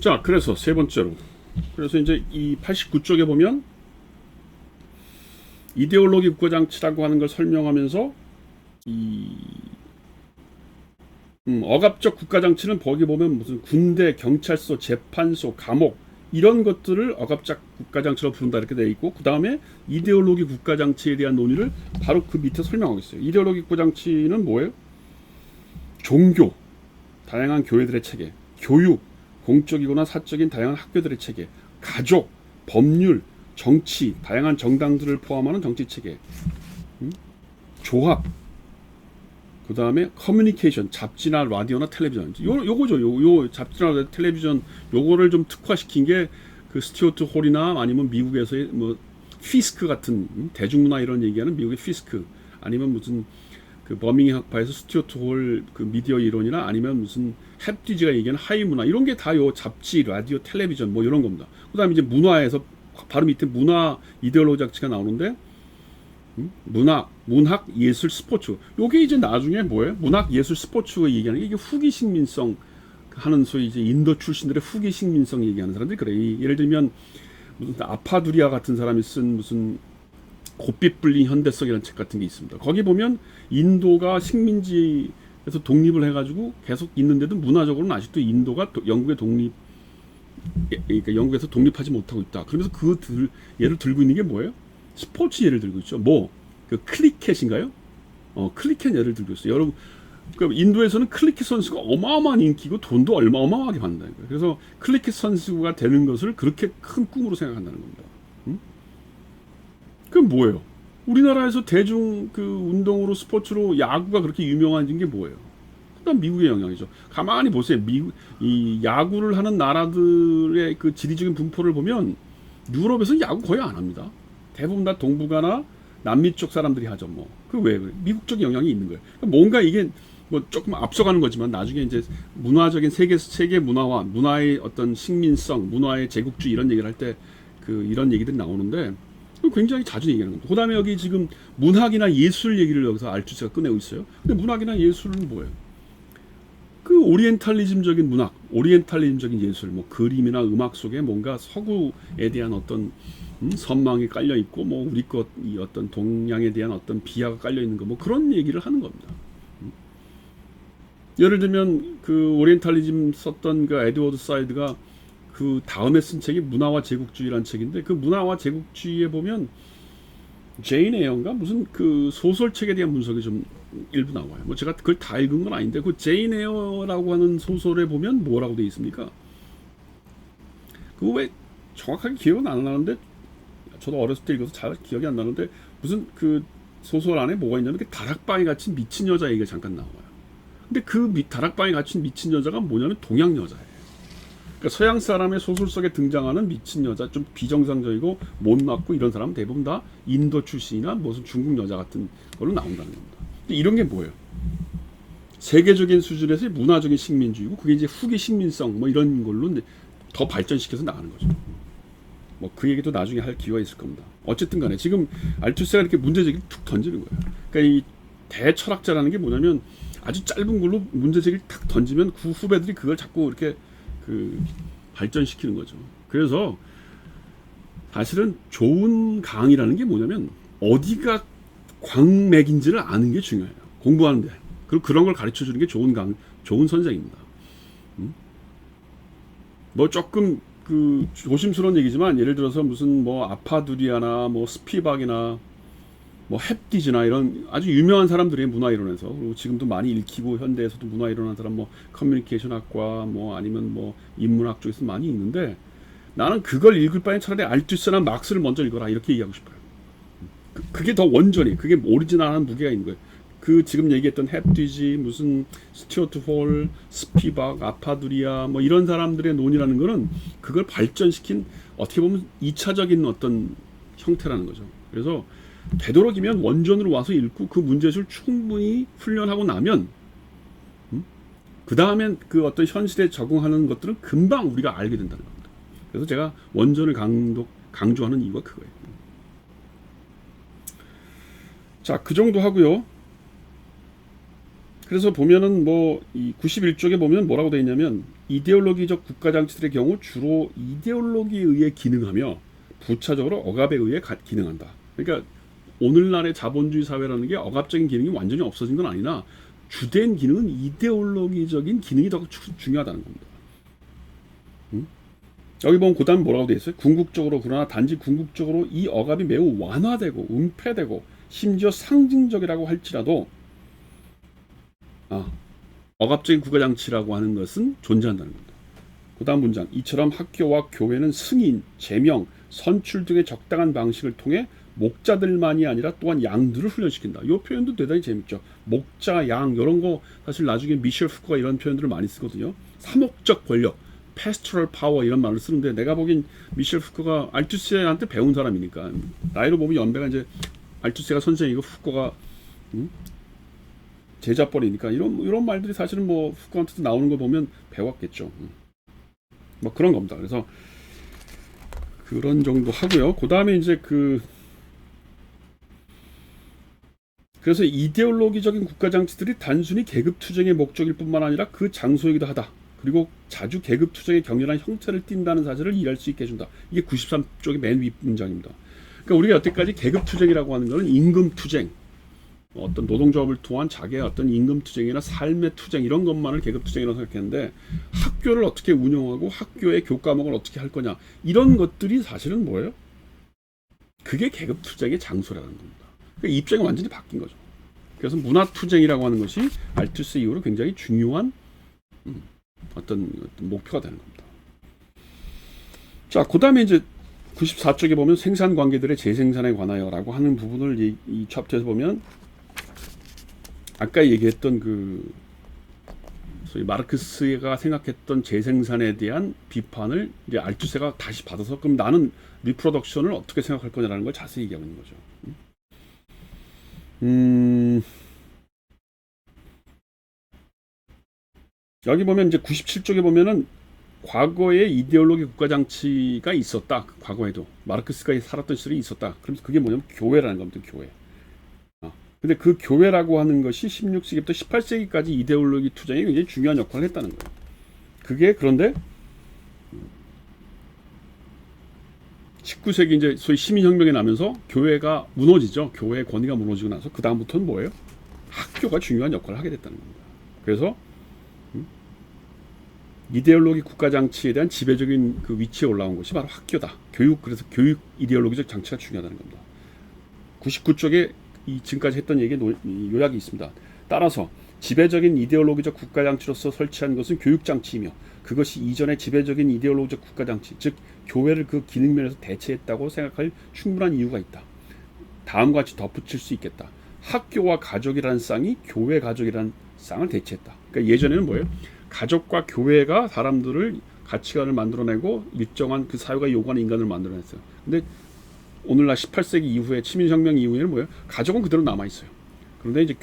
자, 그래서 세 번째로, 그래서 이제 이 89쪽에 보면 이데올로기 국가장치라고 하는 걸 설명하면서 이 억압적 국가장치는 거기 보면 무슨 군대, 경찰서, 재판소, 감옥 이런 것들을 억압적 국가장치로 부른다 이렇게 되어 있고, 그 다음에 이데올로기 국가장치에 대한 논의를 바로 그 밑에 설명하고 있어요. 이데올로기 국가장치는 뭐예요? 종교, 다양한 교회들의 체계, 교육, 공적이거나 사적인 다양한 학교들의 체계, 가족, 법률, 정치, 다양한 정당들을 포함하는 정치 체계, 조합, 그 다음에 커뮤니케이션, 잡지나 라디오나 텔레비전. 요거죠. 요 잡지나 텔레비전 요거를 좀 특화시킨 게 그 스튜어트 홀이나 아니면 미국에서의 뭐 피스크 같은 대중문화 이런 얘기하는 미국의 피스크, 아니면 무슨 그 버밍엄 학파에서 스튜어트 홀 그 미디어 이론이나 아니면 무슨 햅디지가 얘기하는 하이 문화 이런 게 다 요 잡지, 라디오, 텔레비전 뭐 이런 겁니다. 그다음에 이제 문화에서 바로 밑에 문화 이데올로기 장치가 나오는데, 문학, 예술, 스포츠. 요게 이제 나중에 뭐예요? 문학, 예술, 스포츠가 얘기하는 게 이게 후기 식민성 하는, 소위 이제 인도 출신들의 후기 식민성 얘기하는 사람들이 그래. 예를 들면 무슨 아파두리아 같은 사람이 쓴 무슨 곱빛 불린 현대성이라는 책 같은 게 있습니다. 거기 보면 인도가 식민지에서 독립을 해가지고 계속 있는데도 문화적으로는 아직도 인도가 영국의 그러니까 영국에서 독립하지 못하고 있다. 그러면서 예를 들고 있는 게 뭐예요? 스포츠 예를 들고 있죠. 그 클리켓인가요? 클리켓 예를 들고 있어요. 여러분, 그 인도에서는 클리켓 선수가 어마어마한 인기고 돈도 어마어마하게 받는다는 거예요. 그래서 클리켓 선수가 되는 것을 그렇게 큰 꿈으로 생각한다는 겁니다. 그럼 뭐예요? 우리나라에서 대중 그 운동으로 스포츠로 야구가 그렇게 유명해진 게 뭐예요? 그다음 미국의 영향이죠. 가만히 보세요. 이 야구를 하는 나라들의 그 지리적인 분포를 보면 유럽에서는 야구 거의 안 합니다. 대부분 다 동북아나 남미 쪽 사람들이 하죠. 뭐 그 왜 그래? 미국적 영향이 있는 거예요. 그러니까 뭔가 이게 뭐 조금 앞서가는 거지만 나중에 이제 문화적인 세계 문화와 문화의 어떤 식민성, 문화의 제국주의 이런 얘기를 할 때 그 이런 얘기들이 나오는데 굉장히 자주 얘기하는 겁니다. 그다음에 여기 지금 문학이나 예술 얘기를 여기서 알투스가 꺼내고 있어요. 근데 문학이나 예술은 뭐예요? 그 오리엔탈리즘적인 문학, 오리엔탈리즘적인 예술, 뭐 그림이나 음악 속에 뭔가 서구에 대한 어떤 선망이 깔려 있고, 뭐 우리 것 이 어떤 동양에 대한 어떤 비하가 깔려 있는 거, 뭐 그런 얘기를 하는 겁니다. 예를 들면 그 오리엔탈리즘 썼던 그 에드워드 사이드가 그 다음에 쓴 책이 문화와 제국주의라는 책인데, 그 문화와 제국주의에 보면 제인 에어인가 무슨 그 소설책에 대한 분석이 좀 일부 나와요. 뭐 제가 그걸 다 읽은 건 아닌데, 그 제인 에어라고 하는 소설에 보면 뭐라고 돼 있습니까? 그거 왜 정확하게 기억은 안 나는데, 저도 어렸을 때 읽어서 잘 기억이 안 나는데, 무슨 그 소설 안에 뭐가 있냐면 그 다락방에 갇힌 미친 여자 얘기가 잠깐 나와요. 근데 그 다락방에 갇힌 미친 여자가 뭐냐면 동양 여자예요. 그러니까 서양 사람의 소설 속에 등장하는 미친 여자, 좀 비정상적이고 못났고 이런 사람은 대부분 다 인도 출신이나 무슨 중국 여자 같은 걸로 나온다는 겁니다. 근데 이런 게 뭐예요? 세계적인 수준에서의 문화적인 식민주의고, 그게 이제 후기 식민성 뭐 이런 걸로 더 발전시켜서 나가는 거죠. 뭐 그 얘기도 나중에 할 기회가 있을 겁니다. 어쨌든 간에 지금 알투스가 이렇게 문제제기를 툭 던지는 거예요. 그러니까 이 대철학자라는 게 뭐냐면 아주 짧은 걸로 문제제기를 탁 던지면 그 후배들이 그걸 자꾸 이렇게 그 발전시키는 거죠. 그래서 사실은 좋은 강의라는 게 뭐냐면 어디가 광맥인지를 아는 게 중요해요. 공부하는데. 그리고 그런 걸 가르쳐 주는 게 좋은 선생입니다. 뭐 조금 그 조심스러운 얘기지만, 예를 들어서 무슨 뭐 아파두리아나 뭐 스피박이나 뭐 햅디즈나 이런 아주 유명한 사람들이 문화이론에서, 그리고 지금도 많이 읽히고 현대에서도 문화이론하는 사람, 뭐 커뮤니케이션 학과 뭐 아니면 뭐 인문학 쪽에서 많이 있는데, 나는 그걸 읽을 바에 차라리 알투스나 막스를 먼저 읽어라 이렇게 얘기하고 싶어요. 그게 더 원전이, 그게 오리지널한 무게가 있는 거예요. 그 지금 얘기했던 햅디지, 무슨 스튜어트 홀, 스피박, 아파두리아 뭐 이런 사람들의 논의라는 거는 그걸 발전시킨 어떻게 보면 2차적인 어떤 형태라는 거죠. 그래서 되도록이면 원전으로 와서 읽고 그 문제를 충분히 훈련하고 나면 그 다음엔 그 어떤 현실에 적응하는 것들은 금방 우리가 알게 된다는 겁니다. 그래서 제가 원전을 강조하는 이유가 그거예요. 자, 그 정도 하고요. 그래서 보면은 뭐 이 91쪽에 보면 뭐라고 되어 있냐면 이데올로기적 국가장치들의 경우 주로 이데올로기에 의해 기능하며 부차적으로 억압에 의해 기능한다. 그러니까 오늘날의 자본주의 사회라는 게 억압적인 기능이 완전히 없어진 건 아니나 주된 기능은 이데올로기적인 기능이 더 중요하다는 겁니다. 여기 보면 그 다음에 뭐라고 되어 있어요? 궁극적으로, 그러나 단지 궁극적으로 이 억압이 매우 완화되고 은폐되고 심지어 상징적이라고 할지라도 억압적인 국가장치라고 하는 것은 존재한다는 겁니다. 그 다음 문장, 이처럼 학교와 교회는 승인, 제명, 선출 등의 적당한 방식을 통해 목자들만이 아니라 또한 양들을 훈련시킨다. 이 표현도 대단히 재밌죠. 목자, 양 이런 거 사실 나중에 미셸 푸코가 이런 표현들을 많이 쓰거든요. 사목적 권력, pastoral power 이런 말을 쓰는데 내가 보기엔 미셸 푸코가 알투세한테 배운 사람이니까 나이로 보면 연배가 이제 알투세가 선생이고 푸코가 제자뻘이니까 이런 말들이 사실은 뭐 푸코한테도 나오는 거 보면 배웠겠죠. 뭐 그런 겁니다. 그래서 그런 정도 하고요. 그 다음에 이제 그래서 이데올로기적인 국가장치들이 단순히 계급투쟁의 목적일 뿐만 아니라 그 장소이기도 하다. 그리고 자주 계급투쟁의 격렬한 형태를 띈다는 사실을 이해할 수 있게 해준다. 이게 93쪽의 맨 윗 문장입니다. 그러니까 우리가 여태까지 계급투쟁이라고 하는 것은 임금투쟁, 어떤 노동조합을 통한 자기의 어떤 임금투쟁이나 삶의 투쟁 이런 것만을 계급투쟁이라고 생각했는데 학교를 어떻게 운영하고 학교의 교과목을 어떻게 할 거냐 이런 것들이 사실은 뭐예요? 그게 계급투쟁의 장소라는 겁니다. 그러니까 입장이 완전히 바뀐 거죠. 그래서 문화투쟁이라고 하는 것이 알투스 이후로 굉장히 중요한 어떤 목표가 되는 겁니다. 자, 그 다음에 이제 94쪽에 보면 생산관계들의 재생산에 관하여라고 하는 부분을 이 챕터에서 보면 아까 얘기했던 소위 마르크스가 생각했던 재생산에 대한 비판을 이제 알투세가 다시 받아서 그럼 나는 리프로덕션을 어떻게 생각할 거냐라는 걸 자세히 얘기하고 있는 거죠. 여기 보면 이제 97쪽에 보면은 과거에 이데올로기 국가장치가 있었다. 과거에도 마르크스가 살았던 시절이 있었다. 그러면서 그게 뭐냐면 교회라는 겁니다. 교회. 근데 그 교회라고 하는 것이 16세기부터 18세기까지 이데올로기 투쟁에 굉장히 중요한 역할을 했다는 거예요. 그게 그런데 19세기 이제 소위 시민혁명이 나면서 교회가 무너지죠. 교회의 권위가 무너지고 나서 그 다음부터는 뭐예요? 학교가 중요한 역할을 하게 됐다는 겁니다. 그래서 이데올로기 국가장치에 대한 지배적인 그 위치에 올라온 것이 바로 학교다. 그래서 교육 이데올로기적 장치가 중요하다는 겁니다. 99쪽에 지금까지 했던 얘기의 요약이 있습니다. 따라서 지배적인 이데올로기적 국가장치로서 설치한 것은 교육장치이며 그것이 이전의 지배적인 이데올로기적 국가장치, 즉 교회를 그 기능면에서 대체했다고 생각할 충분한 이유가 있다. 다음과 같이 덧붙일 수 있겠다. 학교와 가족이라는 쌍이 교회 가족이라는 쌍을 대체했다. 그러니까 예전에는 뭐예요? 가족과 교회가 사람들을 가치관을 만들어내고 일정한 그 사회가 요구하는 인간을 만들어냈어요. 근데 오늘날 18세기 이후에 시민혁명 이후에는 뭐예요? 가족은 그대로 남아있어요. 그런데 이제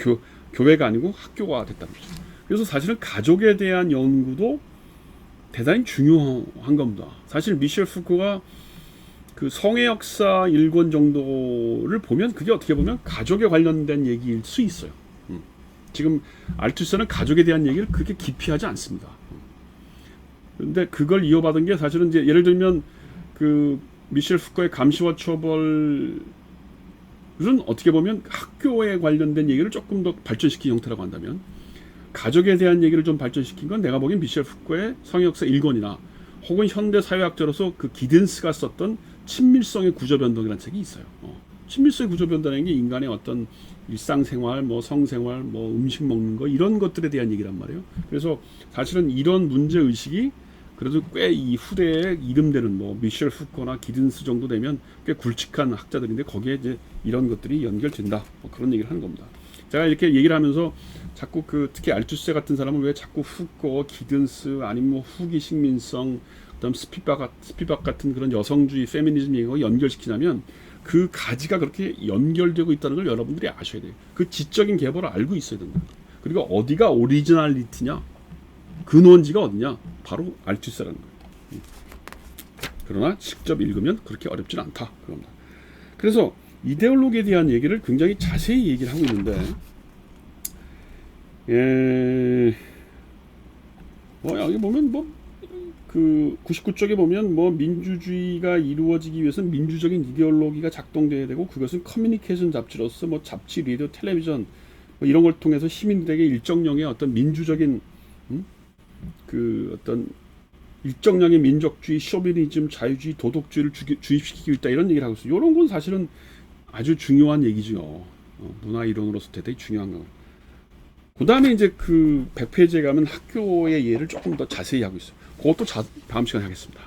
교회가 아니고 학교가 됐다는 거죠. 그래서 사실은 가족에 대한 연구도 대단히 중요한 겁니다. 사실 미셸 푸코가 그 성의 역사 1권 정도를 보면 그게 어떻게 보면 가족에 관련된 얘기일 수 있어요. 지금 알투스는 가족에 대한 얘기를 그렇게 깊이 하지 않습니다. 그런데 그걸 이어받은 게 사실은 이제 예를 들면 미셸 푸코의 감시와 처벌은 어떻게 보면 학교에 관련된 얘기를 조금 더 발전시킨 형태라고 한다면 가족에 대한 얘기를 좀 발전시킨 건 내가 보기엔 미셸 푸코의 성역사 1권이나 혹은 현대 사회학자로서 그 기든스가 썼던 친밀성의 구조변동이라는 책이 있어요. 친밀성의 구조변동이라는 게 인간의 어떤 일상생활, 뭐 성생활, 뭐 음식 먹는 거 이런 것들에 대한 얘기란 말이에요. 그래서 사실은 이런 문제의식이 그래도 꽤 이 후대에 이름되는 뭐 미셸 푸코나 기든스 정도 되면 꽤 굵직한 학자들인데 거기에 이제 이런 것들이 연결된다. 뭐 그런 얘기를 하는 겁니다. 제가 이렇게 얘기를 하면서 자꾸 특히 알투세 같은 사람은 왜 자꾸 푸코, 기든스 아니면 뭐 후기 식민성, 그다음 스피박 같은 그런 여성주의 페미니즘 얘기하고 연결시키냐면 그 가지가 그렇게 연결되고 있다는 걸 여러분들이 아셔야 돼요. 그 지적인 계보를 알고 있어야 된다. 그리고 어디가 오리지널리티냐? 근원지가 어디냐? 바로 알투세라는 거예요. 그러나 직접 읽으면 그렇게 어렵진 않다. 그겁니다. 그래서 이데올로기에 대한 얘기를 굉장히 자세히 얘기를 하고 있는데 예, 뭐 여기 보면 뭐 그 99쪽에 보면 뭐 민주주의가 이루어지기 위해서는 민주적인 이데올로기가 작동돼야 되고 그것은 커뮤니케이션 잡지로서 뭐 잡지, 라디오, 텔레비전 뭐 이런 걸 통해서 시민들에게 일정량의 어떤 민주적인 그 어떤 일정량의 민족주의, 쇼비니즘, 자유주의, 도덕주의를 주입시키고 있다 이런 얘기를 하고 있어요. 이런 건 사실은 아주 중요한 얘기죠. 문화 이론으로서 대단히 중요한 거. 그 다음에 이제 그 100페이지에 가면 학교의 예를 조금 더 자세히 하고 있어요. 그것도 다음 시간에 하겠습니다.